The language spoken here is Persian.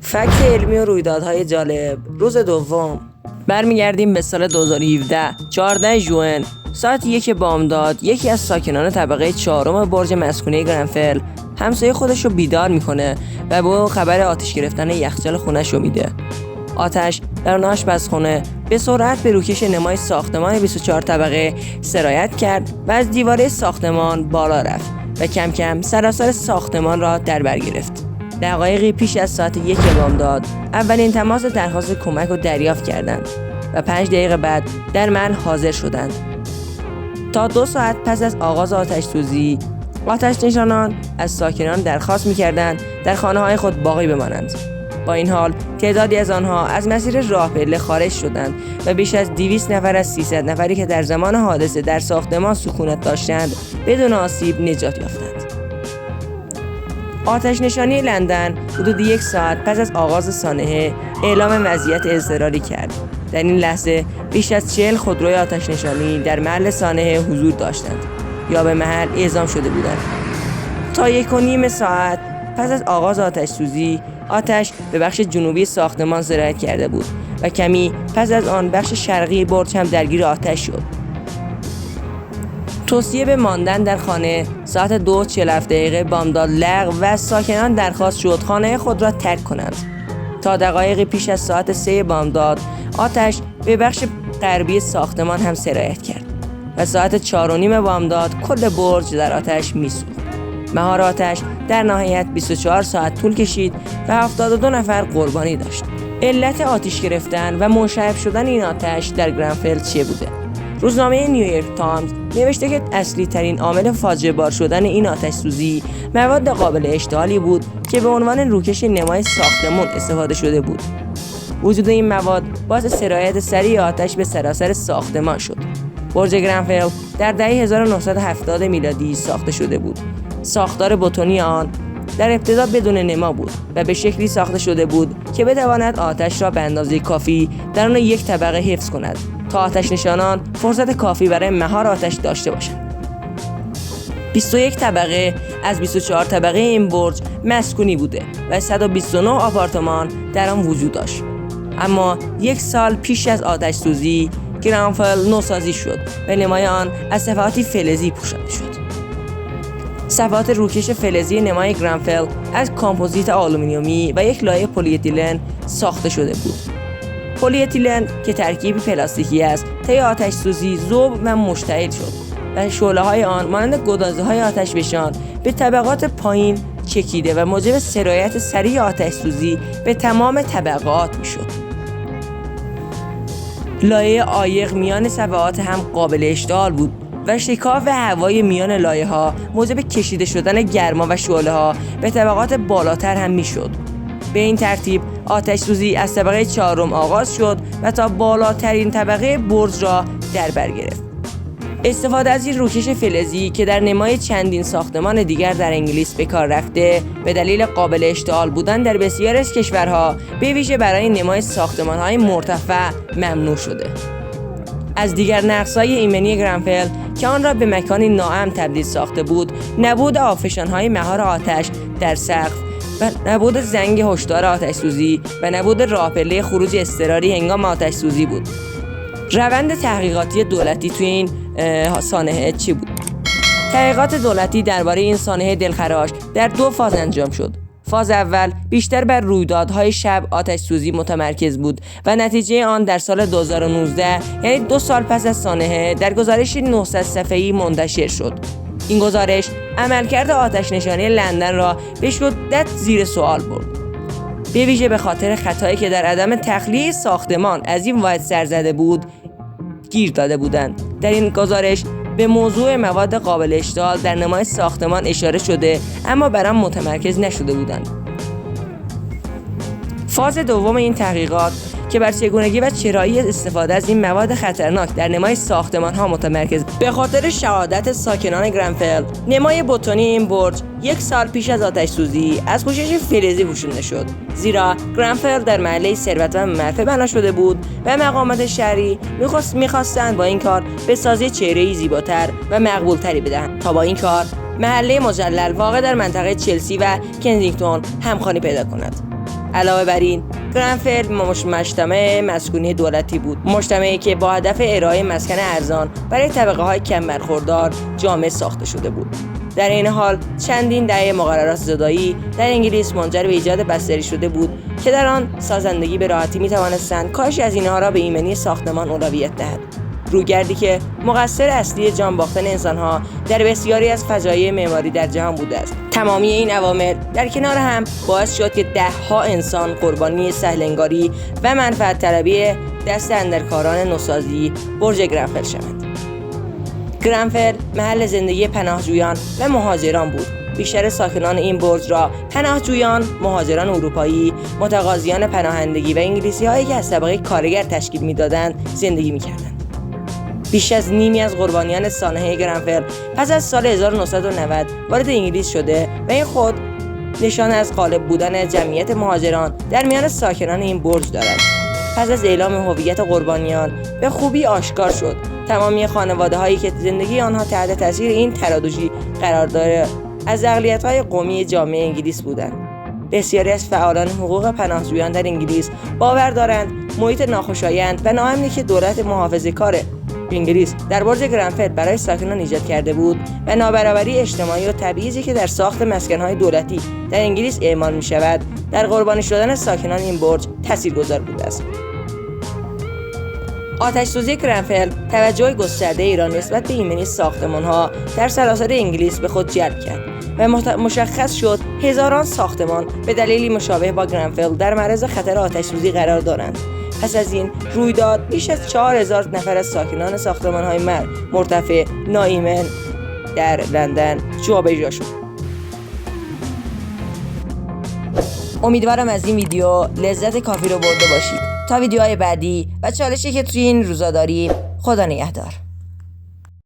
فکت علمی و رویدادهای جالب. روز دوم. برمیگردیم به سال 2017. 14 ژوئن ساعت 1 بامداد یکی از ساکنان طبقه 4 برج مسکونی گرنفل همسایه خودش رو بیدار میکنه و به او خبر آتش گرفتن یخچال خونش رو میده. آتش در اون آشپزخونه به سرعت به روکش نمای ساختمان 24 طبقه سرایت کرد و از دیواره ساختمان بالا رفت و کم کم سراسر ساختمان را در بر گرفت. دقایقی پیش از ساعت 1 بامداد اولین تماس درخواست کمک را دریافت کردند و 5 دقیقه بعد در محل حاضر شدند. تا 2 ساعت پس از آغاز آتش سوزی، آتش نشانان از ساکنان درخواست می‌کردند در خانه‌های خود باقی بمانند. با این حال تعدادی از آنها از مسیر راه پله خارج شدند و بیش از 200 نفر از 300 نفری که در زمان حادثه در ساختمان سکونت داشتند بدون آسیب نجات یافتند. آتش نشانی لندن حدود 1 ساعت پس از آغاز سانحه اعلام وضعیت اضطراری کرد. در این لحظه بیش از 40 خودروی آتش نشانی در محل سانحه حضور داشتند یا به محل اعزام شده بودند. تا 1.5 ساعت پس از آغاز آتش سوزی، آتش به بخش جنوبی ساختمان سرایت کرده بود و کمی پس از آن بخش شرقی برج هم درگیر آتش شد. توصیه به ماندن در خانه ساعت 2:47 بامداد لغو و از ساکنان درخواست شد خانه خود را ترک کنند. تا دقایقی پیش از ساعت 3 بامداد آتش به بخش غربی ساختمان هم سرایت کرد و ساعت 4:30 بامداد کل برج در آتش میسوخت. مهار آتش در نهایت 24 ساعت طول کشید و 72 نفر قربانی داشت. علت آتش گرفتن و منشعب شدن این آتش در گرنفل چه بوده؟ روزنامه نیویورک تایمز نوشته که اصلی ترین عامل فاجعه بار شدن این آتش سوزی مواد قابل اشتعالی بود که به عنوان روکش نمای ساختمان استفاده شده بود. وجود این مواد باعث سرایت سریع آتش به سراسر ساختمان شد. برج گرنفل در دهه 1970 میلادی ساخته شده بود. ساختار بتونی آن در ابتدا بدون نما بود و به شکلی ساخته شده بود که بتواند آتش را به اندازه کافی در آن یک طبقه حفظ کند تا آتش نشانان فرصت کافی برای مهار آتش داشته باشند. 21 طبقه از 24 طبقه این برج مسکونی بوده و 129 آپارتمان در آن وجود داشت. اما 1 سال پیش از آتش سوزی گرنفل نوسازی شد و نمای آن از صفحاتی فلزی پوشانده شد. صفحات روکش فلزی نمای گرنفل از کامپوزیت آلومینیومی و یک لایه پلی اتیلن ساخته شده بود. پلی اتیلن که ترکیبی پلاستیکی است، طی آتش سوزی ذوب و مشتعل شد و شعله‌های آن مانند گدازه‌های آتشفشان به طبقات پایین چکیده و موجب سرایت سریع آتش سوزی به تمام طبقات میشد. لایه عایق میان صفحات هم قابل اشتعال بود و شکاف هوای میان لایه‌ها موجب کشیده شدن گرما و شعله‌ها به طبقات بالاتر هم میشد. به این ترتیب آتش سوزی از طبقه 4 آغاز شد و تا بالاترین طبقه برج را در بر گرفت. استفاده از این روکش فلزی که در نمای چندین ساختمان دیگر در انگلیس به کار رفته به دلیل قابل اشتعال بودن در بسیاری از کشورها، به ویژه برای نمای ساختمان‌های مرتفع ممنوع شده. از دیگر نقص‌های ایمنی گرنفل که آن را به مکانی ناامن تبدیل ساخته بود، نبود آفشان‌های مهار آتش در سقف و نبود زنگ هشدار آتش سوزی و نبود راهپله خروج اضطراری هنگام آتش سوزی بود. روند تحقیقاتی دولتی توی این سانحه چی بود؟ تحقیقات دولتی درباره این سانحه دلخراش در 2 فاز انجام شد. فاز اول بیشتر بر رویدادهای شب آتش سوزی متمرکز بود و نتیجه آن در سال 2019 یعنی 2 سال پس از سانحه در گزارش 900 صفحه‌ای منتشر شد. این گزارش عملکرد آتش نشانی لندن را به شدت زیر سوال برد. به ویژه به خاطر خطایی که در عدم تخلیه ساختمان از این واحد سرزده بود گیر داده بودند. در این گزارش به موضوع مواد قابل اشتعال در نمای ساختمان اشاره شده اما بر آن متمرکز نشده بودند. فاز دوم این تحقیقات که بر چگونگی و چرایی استفاده از این مواد خطرناک در نمای ساختمان‌ها متمرکز به خاطر شهادت ساکنان گرنفل، نمای بتونی این برج 1 سال پیش از آتش سوزی از پوشش فلزی پوشانده شد، زیرا گرنفل در محله ثروتمند مرفه بنا شده بود و مقامات شهری می‌خواستند با این کار به سازی چهره‌ای زیباتر و مقبول‌تری بدهند تا با این کار محله مجلل واقع در منطقه چلسی و کنزینگتون همخوانی پیدا کند. علاوه بر این، گرنفل مجتمع مسکونی دولتی بود، مجتمعی که با هدف ارائه مسکن ارزان برای طبقه‌های کم برخوردار جامعه ساخته شده بود. در این حال چندین دهه مقررات زدایی در انگلیس منجر به ایجاد بستری شده بود که در آن سازندگی به راحتی می‌توانستند کاهش از اینها را به ایمنی ساختمان اولویت دهد. رویکردی که مقصر اصلی جان باختن انسان‌ها در بسیاری از فجایع معماری در جهان بوده است. تمامی این عوامل در کنار هم باعث شد که ده‌ها انسان قربانی سهل‌انگاری و منفعت طلبی دست اندرکاران نوسازی برج گرنفل شوند. گرنفل محل زندگی پناهجویان و مهاجران بود. بیشتر ساکنان این برج را پناهجویان، مهاجران اروپایی، متقاضیان پناهندگی و انگلیسی‌هایی که از طبقه کارگر تشکیل می‌دادند زندگی می‌کردند. بیش از نیمی از قربانیان سانحه گرنفل پس از سال 1990 وارد انگلیس شده و این خود نشان از غالب بودن جمعیت مهاجران در میان ساکنان این برج دارد. پس از اعلام هویت قربانیان به خوبی آشکار شد تمامی خانواده‌هایی که زندگی آنها تحت تاثیر این ترادوژی قرار دارد از اقلیت‌های قومی جامعه انگلیس بودند. بسیاری از فعالان حقوق پناهجویان در انگلیس باور دارند محیط ناخوشایند و ناامنی که دولت محافظه‌کار انگلیس در برج گرنفل برای ساکنان ایجاد کرده بود و نابرابری اجتماعی و تبعیضی که در ساخت مسکن‌های دولتی در انگلیس اعمال می‌شود در قربانی شدن ساکنان این برج تاثیرگذار بوده است. آتش‌سوزی گرنفل توجه گسترده ایران نسبت به ایمنی ساختمان‌ها در سراسر انگلیس به خود جلب کرد و مشخص شد هزاران ساختمان به دلیلی مشابه با گرنفل در معرض خطر آتش‌سوزی قرار دارند. پس از این رویداد بیش از 4000 نفر از ساکنان ساختمان‌های مرتفع ناایمن در لندن جابجا شد. امیدوارم از این ویدیو لذت کافی رو برده باشید. تا ویدیوهای بعدی و چالشی که توی این روزا داریم، خدا نگهدار.